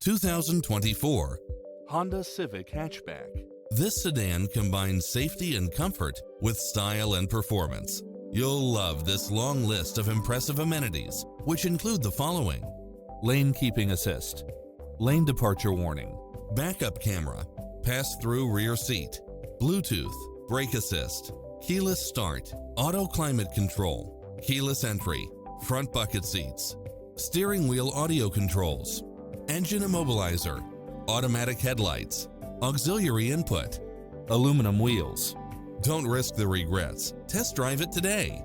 2024 Honda Civic Hatchback. This sedan combines safety and comfort with style and performance. You'll love this long list of impressive amenities, which include the following: lane keeping assist, lane departure warning, backup camera, pass-through rear seat, Bluetooth, brake assist, keyless start, auto climate control, keyless entry, front bucket seats, steering wheel audio controls, engine immobilizer, automatic headlights, auxiliary input, aluminum wheels. Don't risk the regrets. Test drive it today.